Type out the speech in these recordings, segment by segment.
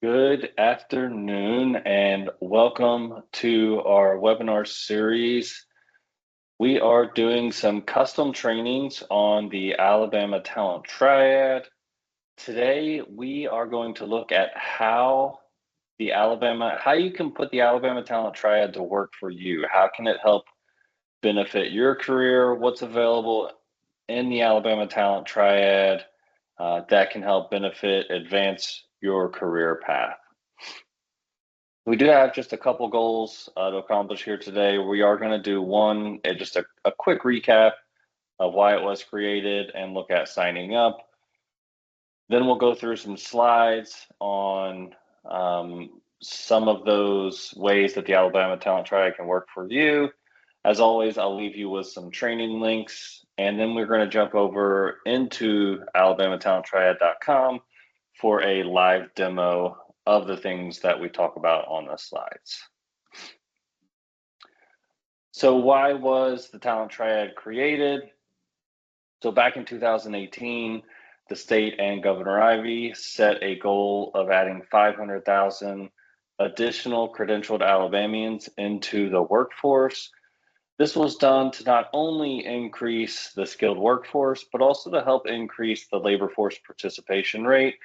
Good afternoon and welcome to our webinar series. We are doing some custom trainings on the Alabama Talent Triad. Today, we are going to look at how you can put the Alabama Talent Triad to work for you. How can it help benefit your career? What's available in the Alabama Talent Triad that can help advance your career path? We do have just a couple goals to accomplish here today. We are going to do just a quick recap of why it was created and look at signing up. Then we'll go through some slides on some of those ways that the Alabama Talent Triad can work for you. As always, I'll leave you with some training links, and then we're going to jump over into alabamatalenttriad.com for a live demo of the things that we talk about on the slides. So why was the Talent Triad created? So back in 2018, the state and Governor Ivey set a goal of adding 500,000 additional credentialed Alabamians into the workforce. This was done to not only increase the skilled workforce, but also to help increase the labor force participation rate.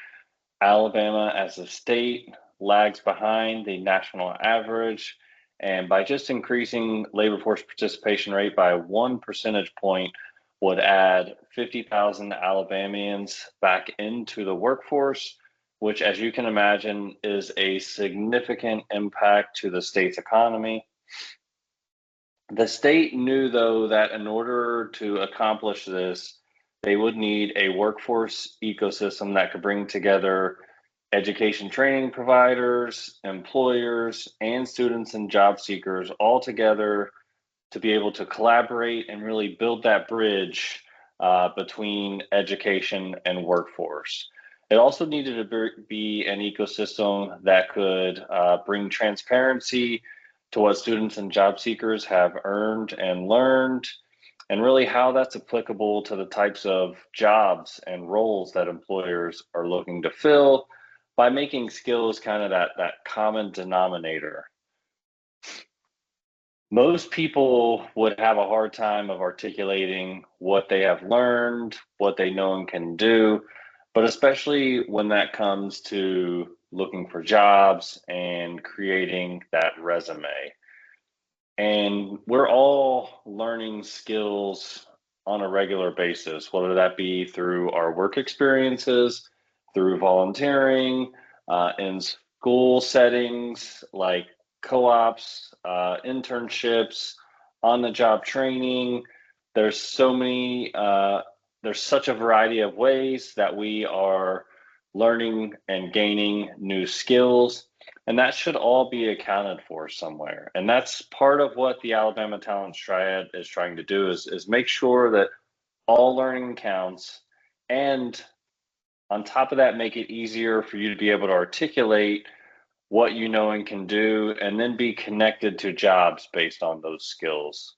Alabama as a state lags behind the national average, and by just increasing labor force participation rate by 1 percentage point would add 50,000 Alabamians back into the workforce, which, as you can imagine, is a significant impact to the state's economy. The state knew, though, that in order to accomplish this, they would need a workforce ecosystem that could bring together education training providers, employers, and students and job seekers all together to be able to collaborate and really build that bridge between education and workforce. It also needed to be an ecosystem that could bring transparency to what students and job seekers have earned and learned, and really how that's applicable to the types of jobs and roles that employers are looking to fill by making skills kind of that common denominator. Most people would have a hard time of articulating what they have learned, what they know and can do, but especially when that comes to looking for jobs and creating that resume. And we're all learning skills on a regular basis, whether that be through our work experiences, through volunteering, in school settings like co-ops, internships, on-the-job training. There's there's such a variety of ways that we are learning and gaining new skills. And that should all be accounted for somewhere. And that's part of what the Alabama Talent Triad is trying to do is make sure that all learning counts. And on top of that, make it easier for you to be able to articulate what you know and can do, and then be connected to jobs based on those skills.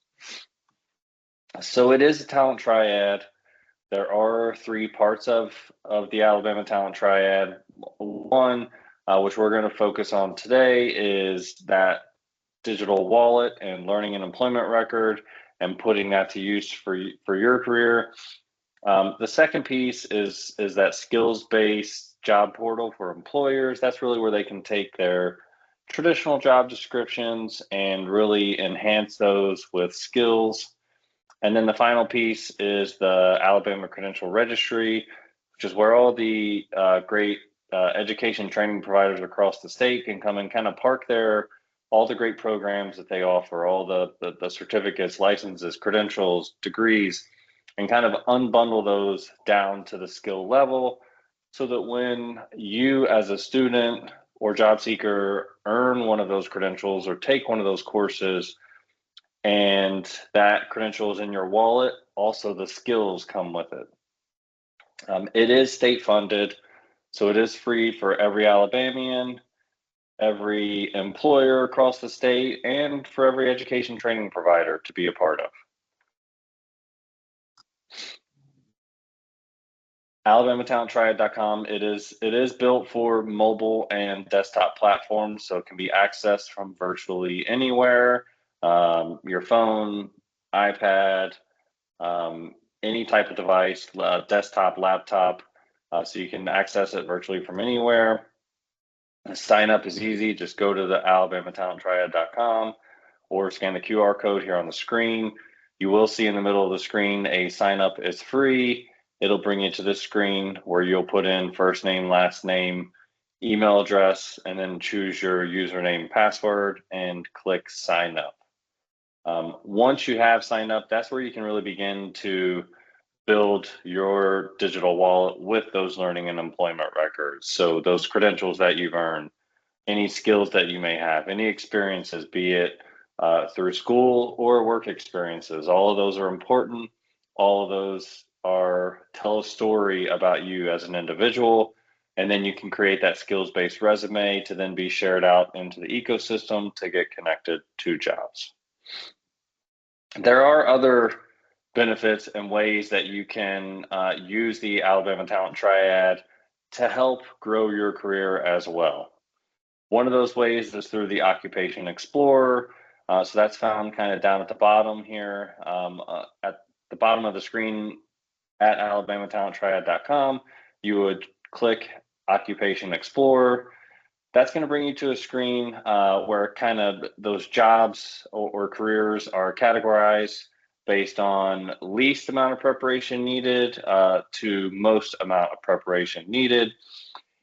So it is a talent triad. There are three parts of the Alabama Talent Triad. One, which we're going to focus on today, is that digital wallet and learning and employment record and putting that to use for your career. The second piece is that skills-based job portal for employers. That's really where they can take their traditional job descriptions and really enhance those with skills. And then the final piece is the Alabama Credential Registry, which is where all the great education training providers across the state can come and kind of park all the great programs that they offer, all the certificates, licenses, credentials, degrees, and kind of unbundle those down to the skill level so that when you as a student or job seeker earn one of those credentials or take one of those courses, and that credential is in your wallet, also the skills come with it. It is state funded, so it is free for every Alabamian, every employer across the state, and for every education training provider to be a part of. AlabamaTalentTriad.com. It is built for mobile and desktop platforms, so it can be accessed from virtually anywhere, your phone, iPad, any type of device, desktop, laptop, so you can access it virtually from anywhere. The sign up is easy. Just go to the AlabamaTalentTriad.com or scan the QR code here on the screen. You will see in the middle of the screen a sign up is free. It'll bring you to this screen where you'll put in first name, last name, email address, and then choose your username, password, and click sign up. Once you have signed up, that's where you can really begin to build your digital wallet with those learning and employment records. So those credentials that you've earned, any skills that you may have, any experiences, be it through school or work experiences. All of those are important. All of those tell a story about you as an individual. And then you can create that skills-based resume to then be shared out into the ecosystem to get connected to jobs. There are other benefits and ways that you can use the Alabama Talent Triad to help grow your career as well. One of those ways is through the Occupation Explorer. So that's found kind of down at the bottom here, at the bottom of the screen at alabamatalenttriad.com. You would click Occupation Explorer. That's going to bring you to a screen where kind of those jobs or careers are categorized based on least amount of preparation needed to most amount of preparation needed.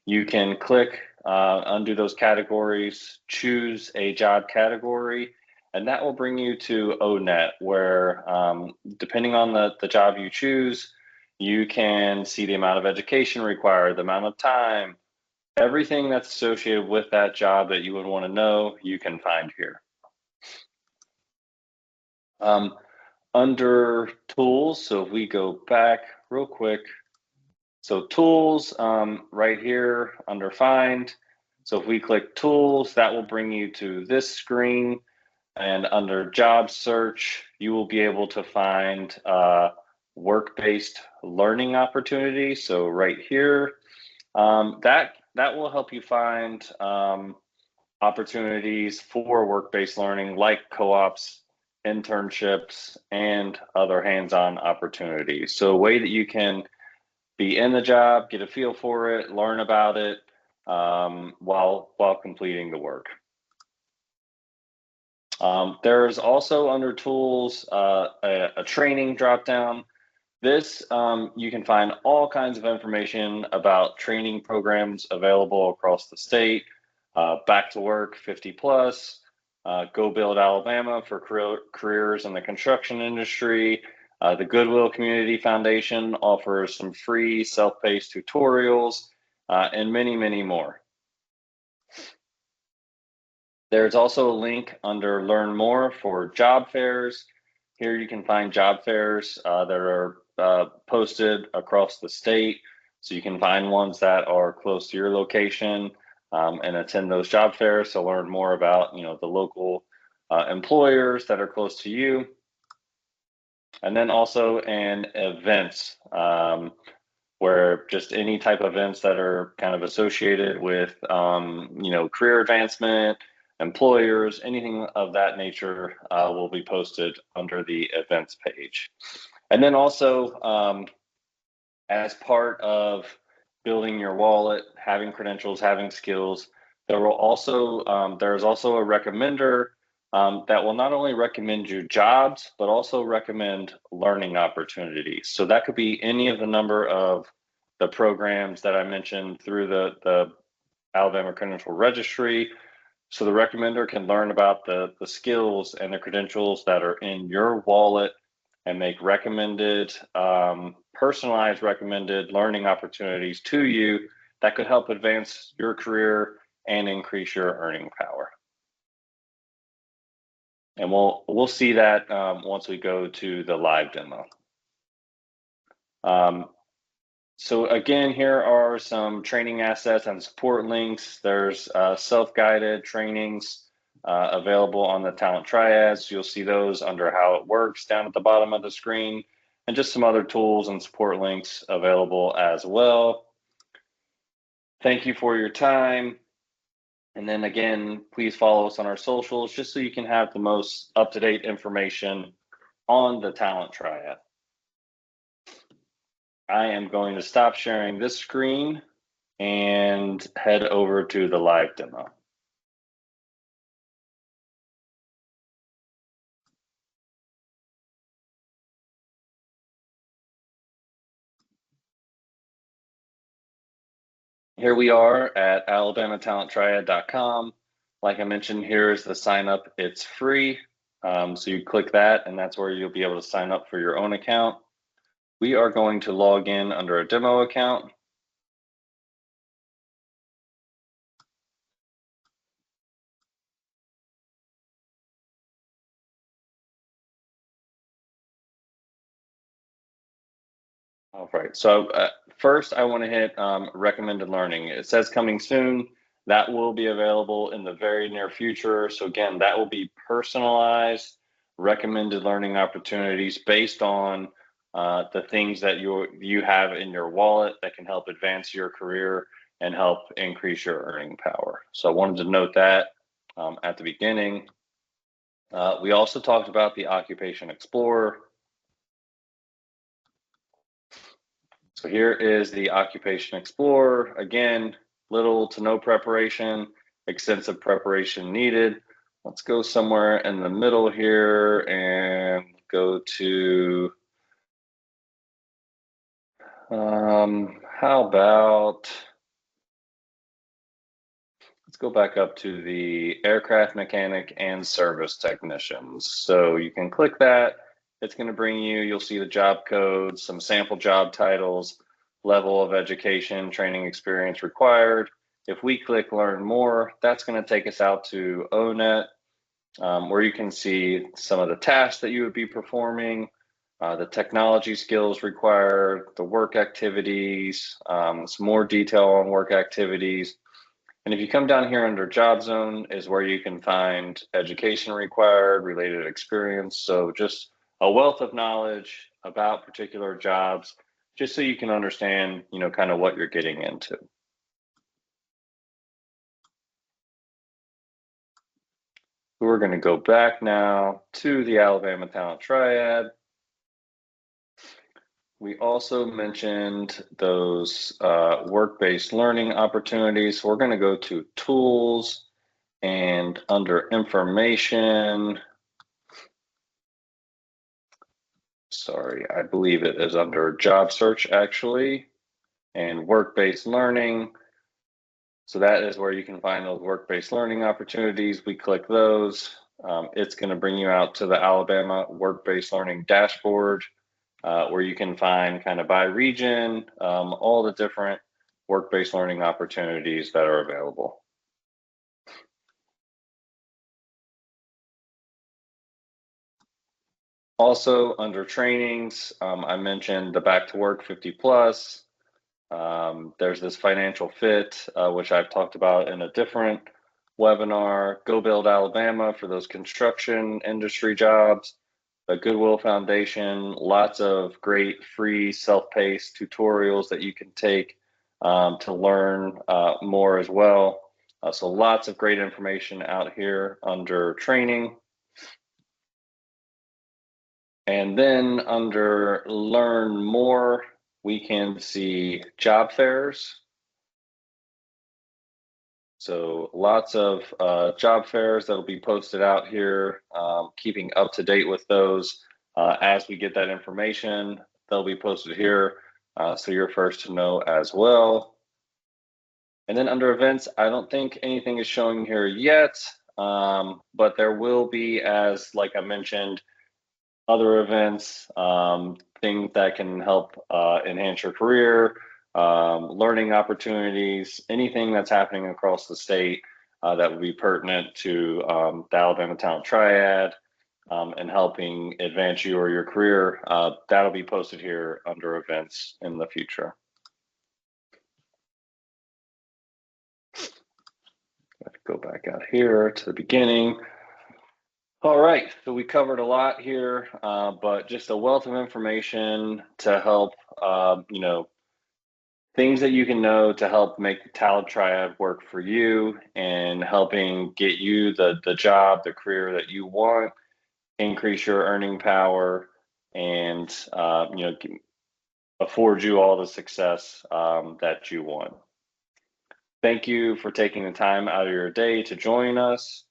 You can click undo those categories, choose a job category, and that will bring you to ONET, where depending on the job you choose, you can see the amount of education required, the amount of time, everything that's associated with that job that you would want to know, you can find here. Under tools, so if we go back real quick, so tools right here under find. So if we click tools, that will bring you to this screen, and under job search, you will be able to find work-based learning opportunities. So right here, that will help you find opportunities for work-based learning like co-ops, internships, and other hands-on opportunities. So a way that you can be in the job, get a feel for it, learn about it while completing the work. There's also under tools a training dropdown. This you can find all kinds of information about training programs available across the state. Back to Work 50 plus, Go Build Alabama for careers in the construction industry. The Goodwill Community Foundation offers some free self-paced tutorials and many, many more. There's also a link under Learn More for job fairs. Here you can find job fairs that are posted across the state. So you can find ones that are close to your location and attend those job fairs to learn more about the local employers that are close to you. And then also in events, where just any type of events that are kind of associated with career advancement, employers, anything of that nature will be posted under the events page. And then also as part of building your wallet, having credentials, having skills, there's also a recommender that will not only recommend you jobs, but also recommend learning opportunities. So that could be any of the number of the programs that I mentioned through the Alabama Credential Registry. So the recommender can learn about the skills and the credentials that are in your wallet and make personalized recommended learning opportunities to you that could help advance your career and increase your earning power. And we'll see that once we go to the live demo. So again, here are some training assets and support links. There's self-guided trainings available on the Talent Triads. You'll see those under how it works down at the bottom of the screen. and just some other tools and support links available as well. Thank you for your time. And then again, please follow us on our socials just so you can have the most up-to-date information on the Talent Triad. I am going to stop sharing this screen and head over to the live demo. Here we are at alabamatalenttriad.com. Like I mentioned, here is the sign up. It's free. So you click that, and that's where you'll be able to sign up for your own account. We are going to log in under a demo account. All right, so first I want to hit recommended learning. It says coming soon. That will be available in the very near future. So again, that will be personalized recommended learning opportunities based on the things that you have in your wallet that can help advance your career and help increase your earning power. So I wanted to note that at the beginning. We also talked about the Occupation Explorer. So here is the Occupation Explorer. Again, little to no preparation, extensive preparation needed. Let's go somewhere in the middle here and go to, how about, let's go back up to the aircraft mechanic and service technicians. So you can click that. It's going to bring you, you'll see the job codes, some sample job titles, level of education, training experience required. If we click learn more, that's going to take us out to ONET, where you can see some of the tasks that you would be performing, the technology skills required, the work activities, some more detail on work activities. And if you come down here under job zone is where you can find education required, related experience. So just a wealth of knowledge about particular jobs, just so you can understand, kind of what you're getting into. We're going to go back now to the Alabama Talent Triad. We also mentioned those work-based learning opportunities. So we're going to go to tools, and under information, sorry, I believe it is under job search actually, and work-based learning. So that is where you can find those work-based learning opportunities. We click those. It's going to bring you out to the Alabama work-based learning dashboard, where you can find kind of by region, all the different work-based learning opportunities that are available. Also under trainings, I mentioned the Back to Work 50 plus. There's this financial fit, which I've talked about in a different webinar. Go Build Alabama for those construction industry jobs. The Goodwill Foundation, lots of great free self-paced tutorials that you can take to learn more as well. So lots of great information out here under training. And then under learn more, we can see job fairs. So lots of job fairs that'll be posted out here, keeping up to date with those. As we get that information, they'll be posted here, so you're first to know as well. And then under events, I don't think anything is showing here yet, but there will be, as like I mentioned, other events, things that can help enhance your career, learning opportunities, anything that's happening across the state that would be pertinent to the Alabama Talent Triad and helping advance you or your career. That'll be posted here under events in the future. Let's go back out here to the beginning. All right, so we covered a lot here, but just a wealth of information to help, things that you can know to help make the talent triad work for you and helping get you the job, the career that you want, increase your earning power, and afford you all the success that you want. Thank you for taking the time out of your day to join us,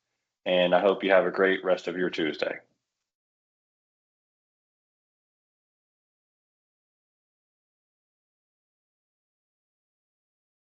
and I hope you have a great rest of your Tuesday.